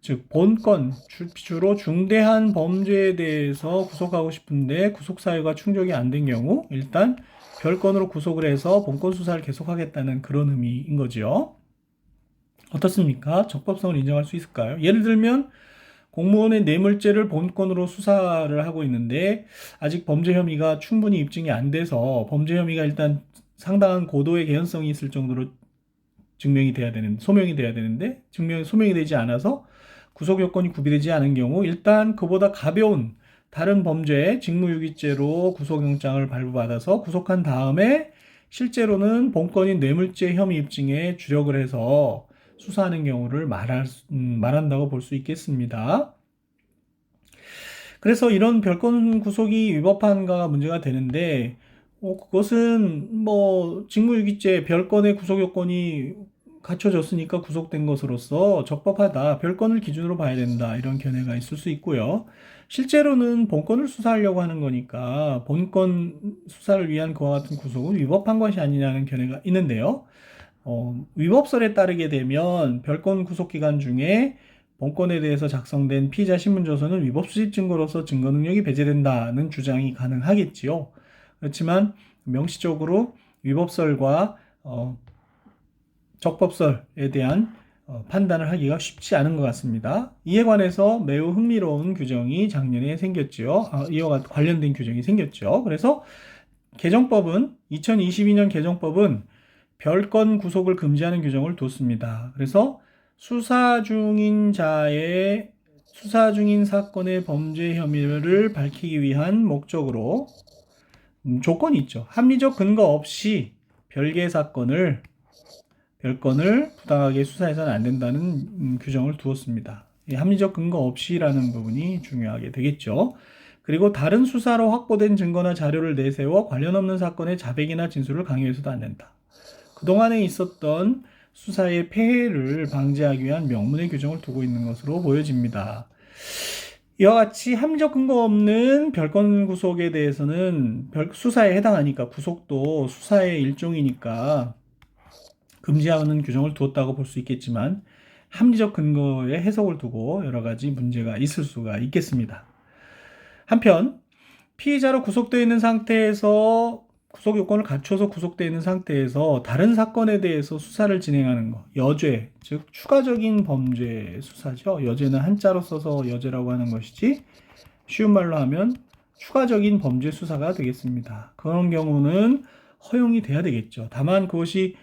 Speaker 1: 즉 본건, 주로 중대한 범죄에 대해서 구속하고 싶은데 구속 사유가 충족이 안 된 경우 일단 별건으로 구속을 해서 본건 수사를 계속하겠다는 그런 의미인 거죠. 어떻습니까? 적법성을 인정할 수 있을까요? 예를 들면 공무원의 뇌물죄를 본건으로 수사를 하고 있는데 아직 범죄 혐의가 충분히 입증이 안 돼서 범죄 혐의가 일단 상당한 고도의 개연성이 있을 정도로 소명이 돼야 되는데 소명이 되지 않아서 구속 요건이 구비되지 않은 경우 일단 그보다 가벼운 다른 범죄 직무유기죄로 구속영장을 발부받아서 구속한 다음에 실제로는 본건인 뇌물죄 혐의 입증에 주력을 해서 수사하는 경우를 말한다고 볼 수 있겠습니다. 그래서 이런 별건 구속이 위법한가가 문제가 되는데 그것은 직무유기죄 별건의 구속 요건이 갖춰졌으니까 구속된 것으로서 적법하다, 별건을 기준으로 봐야 된다, 이런 견해가 있을 수 있고요. 실제로는 본건을 수사하려고 하는 거니까 본건 수사를 위한 그와 같은 구속은 위법한 것이 아니냐는 견해가 있는데요. 위법설에 따르게 되면 별건 구속기간 중에 본건에 대해서 작성된 피의자 신문조서는 위법 수집 증거로서 증거 능력이 배제된다는 주장이 가능하겠지요. 그렇지만 명시적으로 위법설과 적법설에 대한 판단을 하기가 쉽지 않은 것 같습니다. 이에 관해서 매우 흥미로운 규정이 작년에 생겼죠. 이와 관련된 규정이 생겼죠. 그래서 2022년 개정법은 별건 구속을 금지하는 규정을 뒀습니다. 그래서 수사 중인 사건의 범죄 혐의를 밝히기 위한 목적으로 조건이 있죠. 합리적 근거 없이 별건을 부당하게 수사해서는 안 된다는 규정을 두었습니다. 합리적 근거 없이라는 부분이 중요하게 되겠죠. 그리고 다른 수사로 확보된 증거나 자료를 내세워 관련 없는 사건의 자백이나 진술을 강요해서도 안 된다. 그동안에 있었던 수사의 폐해를 방지하기 위한 명문의 규정을 두고 있는 것으로 보여집니다. 이와 같이 합리적 근거 없는 별건 구속에 대해서는 수사에 해당하니까 구속도 수사의 일종이니까 금지하는 규정을 두었다고 볼 수 있겠지만 합리적 근거에 해석을 두고 여러 가지 문제가 있을 수가 있겠습니다. 한편 피의자로 구속되어 있는 상태에서 구속 요건을 갖춰서 구속되어 있는 상태에서 다른 사건에 대해서 수사를 진행하는 것, 여죄, 즉 추가적인 범죄 수사죠. 여죄는 한자로 써서 여죄라고 하는 것이지 쉬운 말로 하면 추가적인 범죄 수사가 되겠습니다. 그런 경우는 허용이 돼야 되겠죠. 다만 그것이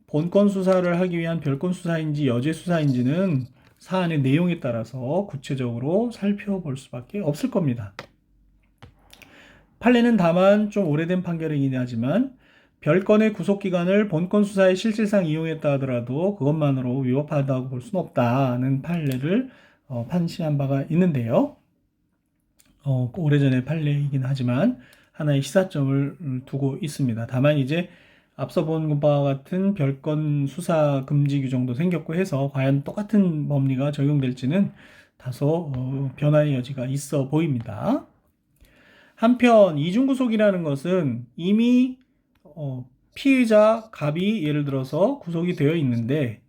Speaker 1: 본건 수사를 하기 위한 별건 수사인지 여죄 수사인지는 사안의 내용에 따라서 구체적으로 살펴볼 수밖에 없을 겁니다. 판례는 다만 좀 오래된 판결이긴 하지만 별건의 구속기간을 본건 수사에 실질상 이용했다 하더라도 그것만으로 위법하다고 볼 수는 없다는 판례를 판시한 바가 있는데요. 오래전의 판례이긴 하지만 하나의 시사점을 두고 있습니다. 다만 이제 앞서 본 바와 같은 별건 수사 금지 규정도 생겼고 해서 과연 똑같은 법리가 적용될지는 다소 변화의 여지가 있어 보입니다. 한편 이중구속이라는 것은 이미 피의자 갑이 예를 들어서 구속이 되어 있는데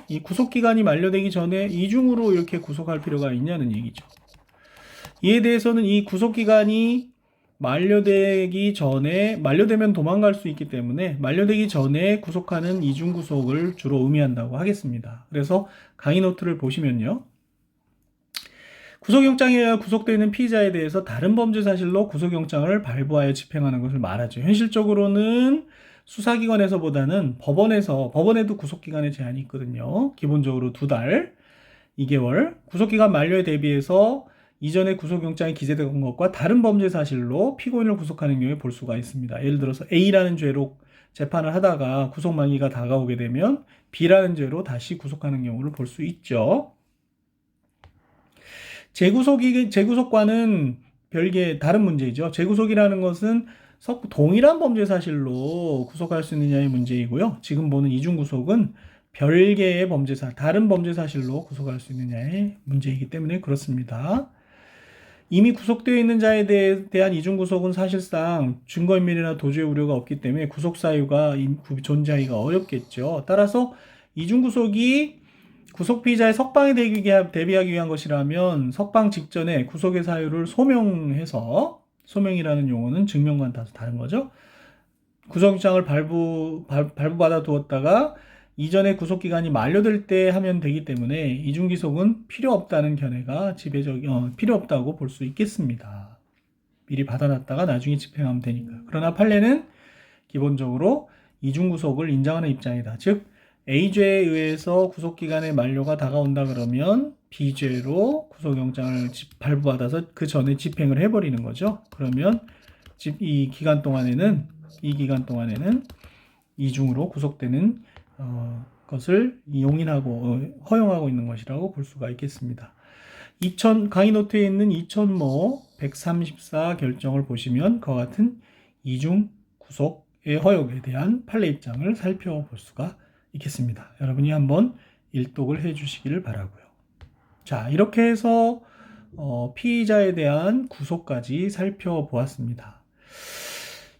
Speaker 1: 이 구속기간이 만료되기 전에 이중으로 이렇게 구속할 필요가 있냐는 얘기죠. 이에 대해서는 이 구속기간이 만료되면 도망갈 수 있기 때문에 만료되기 전에 구속하는 이중구속을 주로 의미한다고 하겠습니다. 그래서 강의 노트를 보시면요. 구속영장에 의해 구속되어 있는 피의자에 대해서 다른 범죄 사실로 구속영장을 발부하여 집행하는 것을 말하죠. 현실적으로는 수사기관에서보다는 법원에도 구속기간에 제한이 있거든요. 기본적으로 2달, 2개월. 구속기간 만료에 대비해서 이전에 구속영장에 기재된 것과 다른 범죄 사실로 피고인을 구속하는 경우에 볼 수가 있습니다. 예를 들어서 A라는 죄로 재판을 하다가 구속 만기가 다가오게 되면 B라는 죄로 다시 구속하는 경우를 볼 수 있죠. 재구속과는 별개 다른 문제이죠. 재구속이라는 것은 동일한 범죄 사실로 구속할 수 있느냐의 문제이고요. 지금 보는 이중구속은 별개의 다른 범죄 사실로 구속할 수 있느냐의 문제이기 때문에 그렇습니다. 이미 구속되어 있는 자에 대한 이중구속은 사실상 증거인멸이나 도주의 우려가 없기 때문에 구속 사유가 존재하기가 어렵겠죠. 따라서 이중구속이 구속 피의자의 석방에 대비하기 위한 것이라면 석방 직전에 구속의 사유를 소명이라는 용어는 증명과는 다른 거죠. 구속영장을 발부받아 두었다가 이전에 구속기간이 만료될 때 하면 되기 때문에 이중기속은 필요 없다는 견해가 필요 없다고 볼 수 있겠습니다. 미리 받아놨다가 나중에 집행하면 되니까. 그러나 판례는 기본적으로 이중구속을 인정하는 입장이다. 즉 A죄에 의해서 구속기간의 만료가 다가온다 그러면 B죄로 구속영장을 발부받아서 그 전에 집행을 해버리는 거죠. 그러면 이 기간 동안에는 이중으로 구속되는 것을 허용하고 있는 것이라고 볼 수가 있겠습니다. 강의 노트에 있는 2000모 134 결정을 보시면 그와 같은 이중 구속의 허용에 대한 판례 입장을 살펴볼 수가 있겠습니다. 여러분이 한번 일독을 해 주시기를 바라고요. 자, 이렇게 해서 피의자에 대한 구속까지 살펴보았습니다.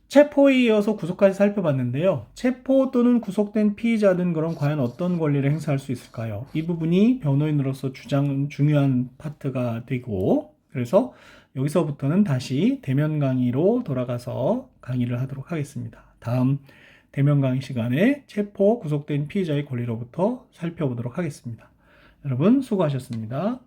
Speaker 1: 체포에 이어서 구속까지 살펴봤는데요. 체포 또는 구속된 피의자는 그럼 과연 어떤 권리를 행사할 수 있을까요? 이 부분이 변호인으로서 중요한 파트가 되고, 그래서 여기서부터는 다시 대면 강의로 돌아가서 강의를 하도록 하겠습니다. 다음 대면 강의 시간에 체포 구속된 피의자의 권리로부터 살펴보도록 하겠습니다. 여러분 수고하셨습니다.